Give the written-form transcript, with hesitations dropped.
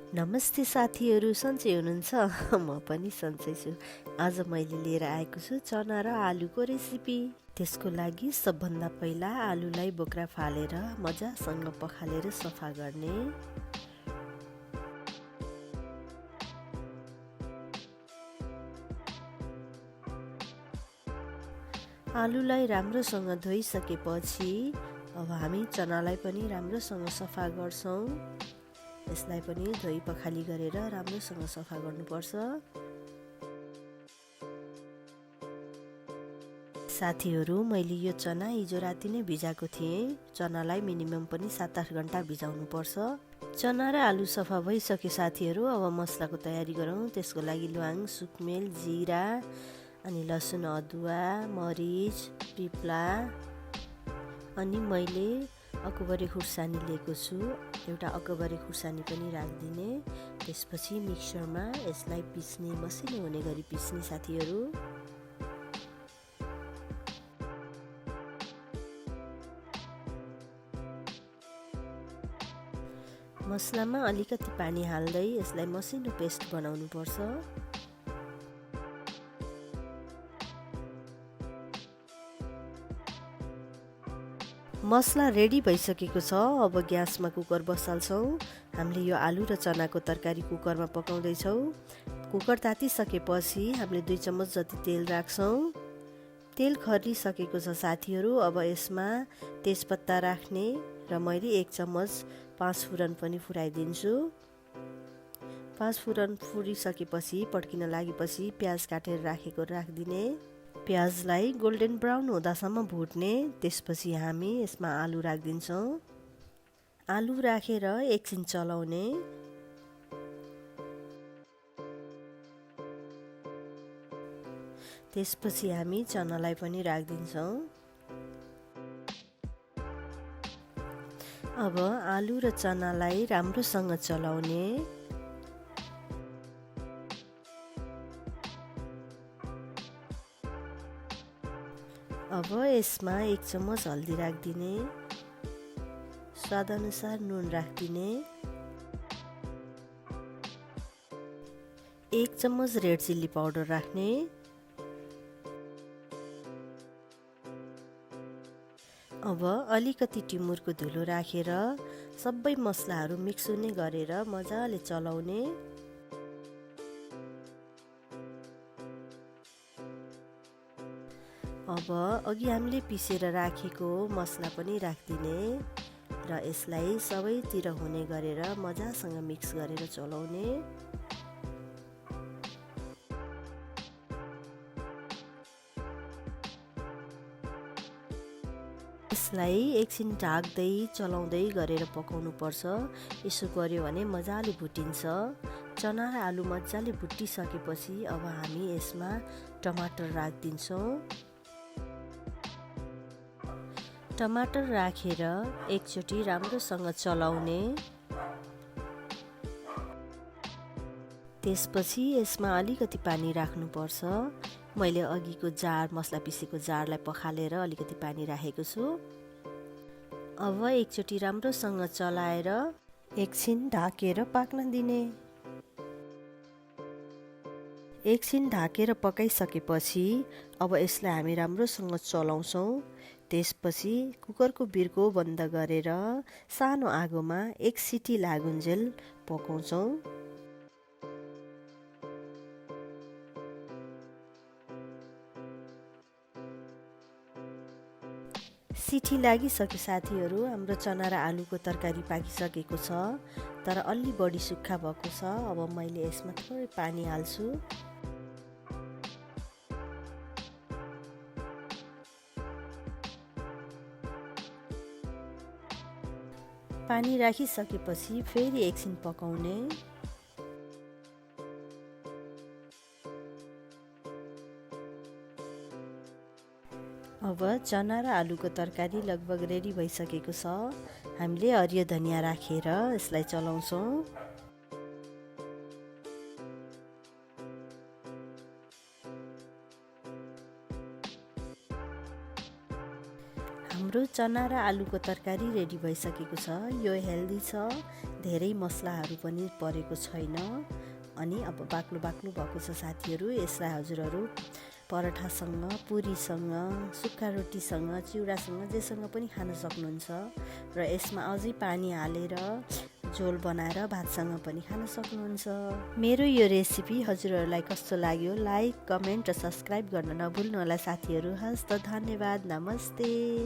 नमस्ते साथीहरू, सन्चै हुनुहुन्छ? म पनि सन्चै छु। आज मैले लिएर आएको छु चना र आलुको रेसिपी। त्यसको लागि सबभन्दा पहिला आलुलाई बोक्रा फालेर मजासँग पखालेर सफा गर्ने। आलुलाई राम्रोसँग धोइसकेपछि अब हामी चनालाई पनि राम्रोसँग सफा गर्छौँ। यसलाई पनि धोइ पखाली गरेर राम्रोसँग सफा गर्नुपर्छ। साथीहरू, मैले यो चना हिजो राति नै भिजाएको थिएँ। चनालाई मिनिमम पनि 7-8 घण्टा भिजाउनु पर्छ। चना र आलु सफा भइसके साथीहरू, अब मसलाको तयारी गरौँ। त्यसको लागि ल्वाङ, सुकमेल, जिरा, अनि लसुन, अदुवा, मरिच, पिप्ला, अनि मैले अकबरे खुर्सानी लिएको छु। एउटा अकबरे खुर्सानी पनि राखिदिने। त्यसपछि मिक्सरमा यसलाई पिस्ने, मसिनो हुने गरी पिस्ने साथीहरू। मसलामा अलिकति पानी हाल्दै यसलाई मसिनो पेस्ट बनाउनु पर्छ। मसला रेडी भइसकेको छ। अब ग्यासमा कुकर बसाल्छौँ। हामीले यो आलु र चनाको तरकारी कुकरमा पकाउँदैछौँ। कुकर तातिसकेपछि हामीले 2 चम्मच जति तेल राख्छौँ। तेल खरिसकेको छ साथीहरू। अब यसमा तेजपत्ता राख्ने र मैले 1 चम्मच 5 फुरन पनि फुराइदिन्छु। 5 फुरन फुरिसकेपछि पड्किन लागेपछि प्याज काटेर राखेको राखिदिने। प्याजलाई गोल्डन ब्राउन हुँदासम्म भुट्ने। त्यसपछि हामी यसमा आलु राखिदिन्छौँ। आलु राखेर एकछिन चलाउने। त्यसपछि हामी चनालाई पनि राखिदिन्छौँ। अब आलु र चनालाई राम्रोसँग चलाउने। अब यसमा 1 चम्मच हल्दी राखिदिने। स्वादअनुसार नुन राखिदिने। 1 चम्मच रेड चिल्ली पाउडर राख्ने। अब अलिकति टिमुरको धुलो राखेर सबै मसलाहरू मिक्स हुने गरेर मजाले चलाउने। अब अघि हामीले पिसेर राखेको मसला पनि राखिदिने र यसलाई सबैतिर हुने गरेर मजासँग मिक्स गरेर चलाउने। यसलाई एकछिन ढाक्दै चलाउँदै गरेर पकाउनु पर्छ। यसो गर्यो भने मजाले भुटिन्छ। चना र आलु मजाले भुटिसकेपछि अब हामी यसमा टमाटर राखिदिन्छौँ। टमाटर राखेर एकचोटि राम्रोसँग चलाउने। त्यसपछि यसमा अलिकति पानी राख्नुपर्छ। मैले अघिको जार, मसला पिसेको जारलाई पखालेर अलिकति पानी राखेको छु। अब एकचोटि राम्रोसँग चलाएर एकछिन ढाकेर पाक्न दिने। एकछिन ढाकेर पकाइसकेपछि अब यसलाई हामी राम्रोसँग चलाउँछौँ। त्यसपछि कुकरको बिर्को बन्द गरेर सानो आगोमा 1 सिटी लागुन्जेल पकाउँछौँ। सिटी लागिसके साथीहरू, हाम्रो चना र आलुको तरकारी पाकिसकेको छ, तर अलि बढी सुक्खा भएको छ। अब मैले यसमा थोरै पानी हाल्छु। पानी राखिसकेपछि फेरि एकछिन पकाउने। अब चना र आलुको तरकारी लगभग रेडी भइसकेको छ। हामीले हरियो धनिया राखेर यसलाई चलाउँछौँ। हाम्रो चना र आलुको तरकारी रेडी भइसकेको छ। यो हेल्दी छ, धेरै मसलाहरू पनि परेको छैन। अनि अब बाक्लो बाक्लो भएको छ साथीहरू। यसलाई हजुरहरू पराठासँग, पुरीसँग, सुक्खा रोटीसँग, चिउरासँग जेसँग पनि खान सक्नुहुन्छ। र यसमा अझै पानी हालेर झोल बनाएर भातसँग पनि खान सक्नुहुन्छ। मेरो यो रेसिपी हजुरहरूलाई कस्तो लाग्यो लाइक, कमेन्ट र सब्सक्राइब गर्न नभुल्नु होला साथीहरू। हस् त, धन्यवाद, नमस्ते।